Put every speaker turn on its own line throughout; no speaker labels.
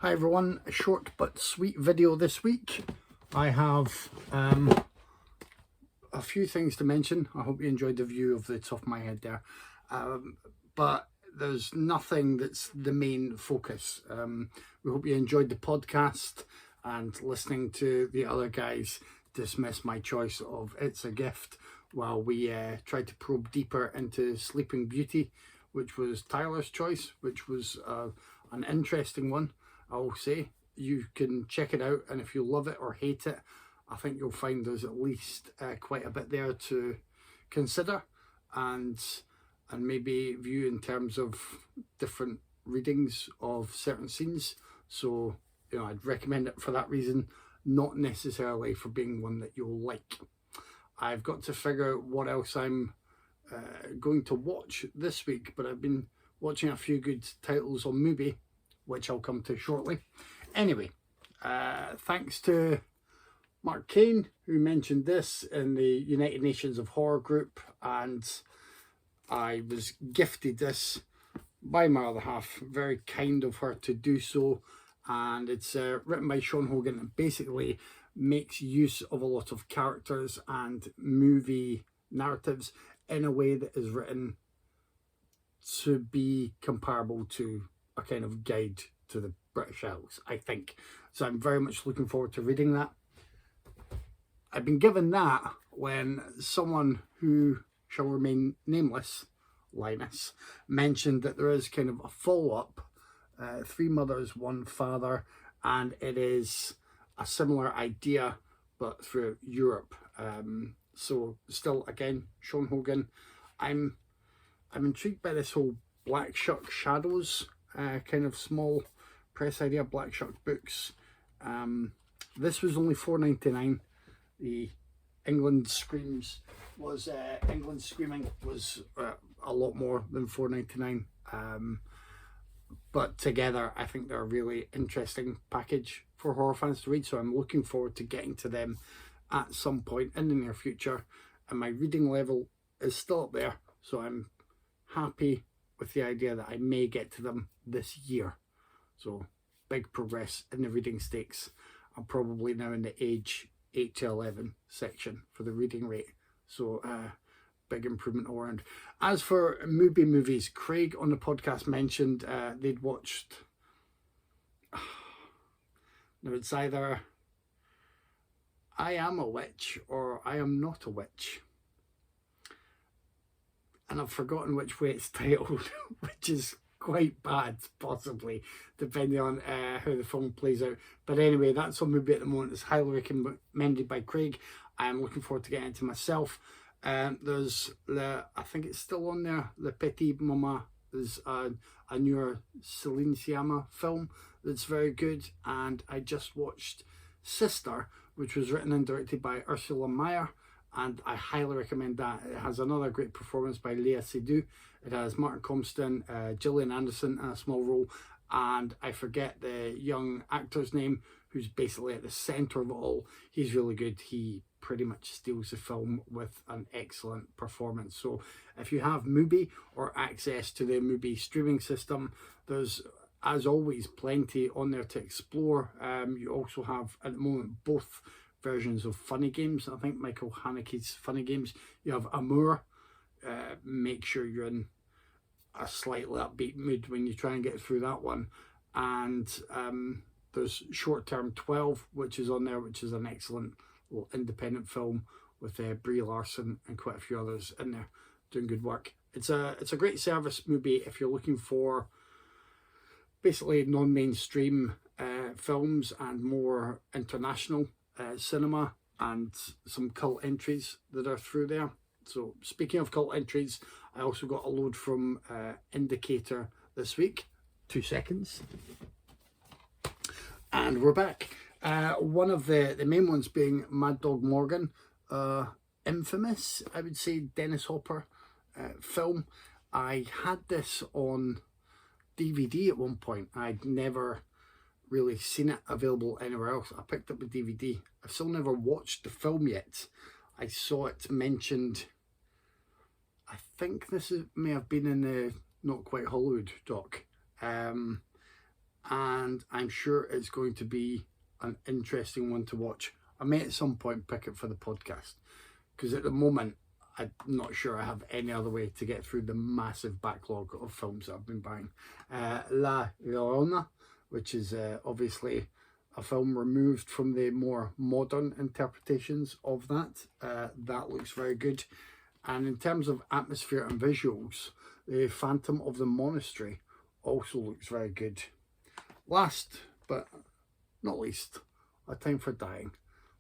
Hi everyone, a short but sweet video this week. I have a few things to mention. I hope you enjoyed the view of the top of my head there. But there's nothing that's the main focus. We hope you enjoyed the podcast and listening to the other guys dismiss my choice of It's a Gift while we tried to probe deeper into Sleeping Beauty, which was Tyler's choice, which was an interesting one. I'll say you can check it out, and if you love it or hate it, I think you'll find there's at least quite a bit there to consider and maybe view in terms of different readings of certain scenes. So, you know, I'd recommend it for that reason, not necessarily for being one that you'll like. I've got to figure out what else I'm going to watch this week, but I've been watching a few good titles on Mubi, which I'll come to shortly. Anyway, thanks to Mark Kane, who mentioned this in the United Nations of Horror group, and I was gifted this by my other half. Very kind of her to do so, and it's written by Sean Hogan and basically makes use of a lot of characters and movie narratives in a way that is written to be comparable to a kind of guide to the British Isles, I think. So I'm very much looking forward to reading that. I've been given that when someone who shall remain nameless, Linus, mentioned that there is kind of a follow-up, Three Mothers, One Father, and it is a similar idea but through Europe. So still, again, Sean Hogan. I'm intrigued by this whole Black Shuck Shadows kind of small press idea, Black Shuck Books. This was only $4.99. The England Screaming was a lot more than $4.99. But together, I think they're a really interesting package for horror fans to read. So I'm looking forward to getting to them at some point in the near future. And my reading level is still up there, so I'm happy with the idea that I may get to them this year. So big progress in the reading stakes. I'm probably now in the age 8 to 11 section for the reading rate. So big improvement all around. As for Mubi movies, Craig on the podcast mentioned they'd watched, now it's either I Am a Witch or I Am Not a Witch. And I've forgotten which way it's titled, which is quite bad, possibly, depending on how the film plays out. But anyway, that's on Mubi at the moment. It's highly recommended by Craig. I'm looking forward to getting into myself. There's I think it's still on there, Le Petit Mama. There's a newer Celine Sciamma film that's very good. And I just watched Sister, which was written and directed by Ursula Meyer, and I highly recommend that. It has another great performance by Léa Seydoux. It has Martin Compston, Gillian Anderson in a small role, and I forget the young actor's name, who's basically at the centre of it all. He's really good. He pretty much steals the film with an excellent performance. So if you have Mubi or access to the Mubi streaming system, there's, as always, plenty on there to explore. You also have, at the moment, both versions of Funny Games. I think Michael Haneke's Funny Games. You have Amour. Make sure you're in a slightly upbeat mood when you try and get through that one. And there's Short Term 12, which is on there, which is an excellent little independent film with Brie Larson and quite a few others in there doing good work. It's a great service, Mubi, if you're looking for basically non-mainstream films and more international cinema and some cult entries that are through there. So speaking of cult entries, I also got a load from Indicator this week. 2 seconds. And we're back. One of the main ones being Mad Dog Morgan, infamous, I would say, Dennis Hopper film. I had this on DVD at one point. I'd never really seen it available anywhere else. I picked up a DVD. I've still never watched the film yet. I saw it mentioned, I think this may have been in the Not Quite Hollywood doc. and I'm sure it's going to be an interesting one to watch. I may at some point pick it for the podcast, because at the moment I'm not sure I have any other way to get through the massive backlog of films that I've been buying. La Llorona, which is obviously a film removed from the more modern interpretations of that. That looks very good. And in terms of atmosphere and visuals, the Phantom of the Monastery also looks very good. Last but not least, A Time for Dying.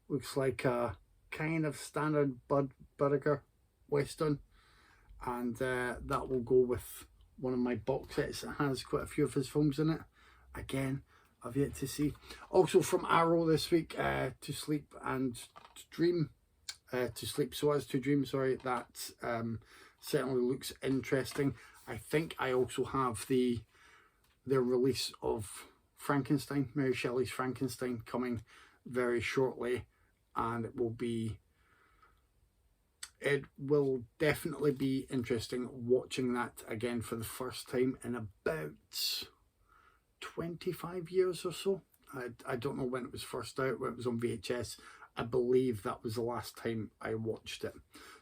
Looks like a kind of standard Bud Burger Western, and that will go with one of my box sets that has quite a few of his films in it. Again, I've yet to see. Also from Arrow this week, To Sleep and to Dream. To Sleep So As to Dream, sorry. That certainly looks interesting. I think I also have the release of Frankenstein, Mary Shelley's Frankenstein, coming very shortly, and it will definitely be interesting watching that again for the first time in about 25 years or so. I don't know when it was first out, when it was on VHS. I believe that was the last time I watched it.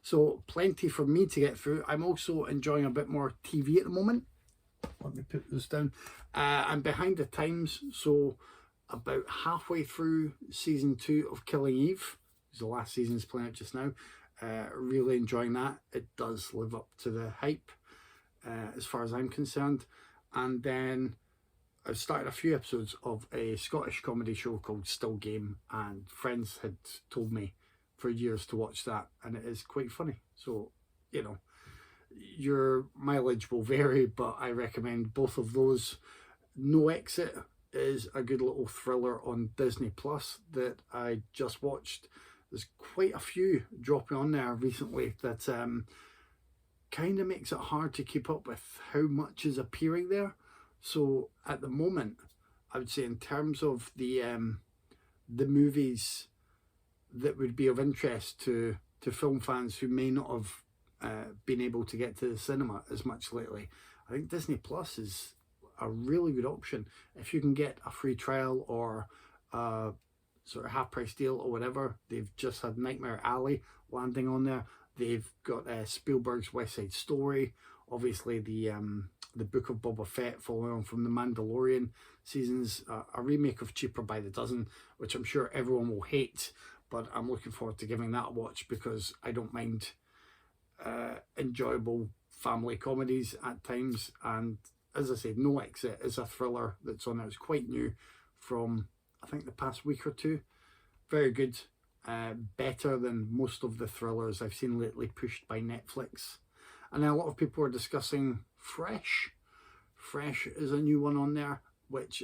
So plenty for me to get through. I'm also enjoying a bit more TV at the moment. Let me put this down. I'm behind the times, so about halfway through season 2 of Killing Eve. The last season is playing out just now. Really enjoying that. It does live up to the hype as far as I'm concerned. And then I've started a few episodes of a Scottish comedy show called Still Game, and friends had told me for years to watch that, and it is quite funny. So, you know, your mileage will vary, but I recommend both of those. No Exit is a good little thriller on Disney Plus that I just watched. There's quite a few dropping on there recently that kind of makes it hard to keep up with how much is appearing there. So at the moment, I would say in terms of the movies that would be of interest to film fans who may not have been able to get to the cinema as much lately, I think Disney Plus is a really good option. If you can get a free trial or a sort of half price deal or whatever. They've just had Nightmare Alley landing on there. They've got Spielberg's West Side Story, obviously the Book of Boba Fett following on from the Mandalorian seasons, a remake of Cheaper by the Dozen, which I'm sure everyone will hate, but I'm looking forward to giving that a watch because I don't mind enjoyable family comedies at times. And as I said, No Exit is a thriller that's on there. It's quite new from, I think, the past week or two. Very good. Better than most of the thrillers I've seen lately pushed by Netflix. And then a lot of people are discussing Fresh. Fresh is a new one on there, which,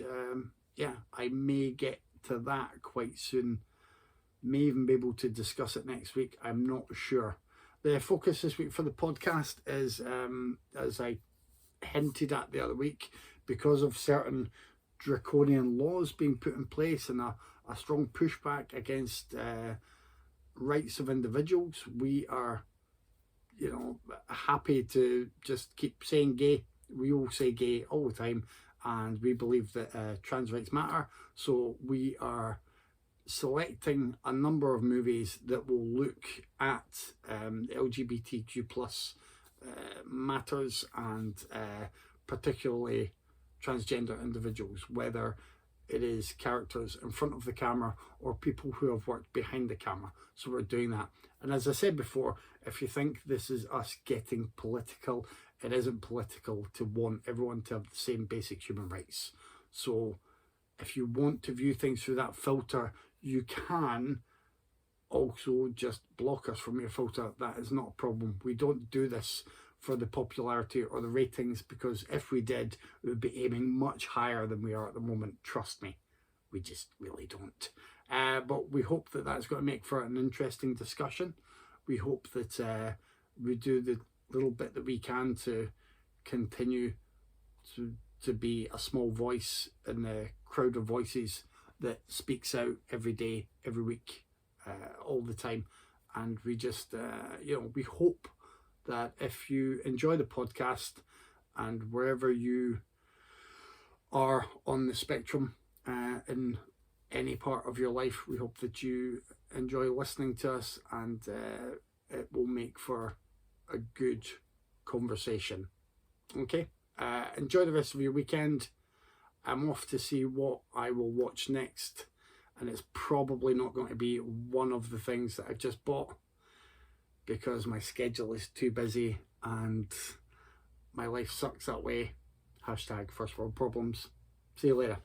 yeah, I may get to that quite soon. May even be able to discuss it next week. I'm not sure. The focus this week for the podcast is, as I hinted at the other week, because of certain draconian laws being put in place and a strong pushback against rights of individuals, we are, you know, happy to just keep saying gay. We all say gay all the time, and we believe that trans rights matter. So we are selecting a number of movies that will look at LGBTQ plus matters and particularly transgender individuals, whether it is characters in front of the camera or people who have worked behind the camera. So we're doing that. And as I said before, if you think this is us getting political, it isn't political to want everyone to have the same basic human rights. So if you want to view things through that filter, you can also just block us from your filter. That is not a problem. We don't do this for the popularity or the ratings, because if we did, we would be aiming much higher than we are at the moment. Trust me, we just really don't. But we hope that that's going to make for an interesting discussion. We hope that we do the little bit that we can to continue to be a small voice in the crowd of voices that speaks out every day, every week, all the time. And we just, you know, we hope that if you enjoy the podcast and wherever you are on the spectrum in any part of your life. We hope that you enjoy listening to us, and it will make for a good conversation. Okay, enjoy the rest of your weekend. I'm off to see what I will watch next, and it's probably not going to be one of the things that I've just bought, because my schedule is too busy and my life sucks that way. Hashtag first world problems. See you later.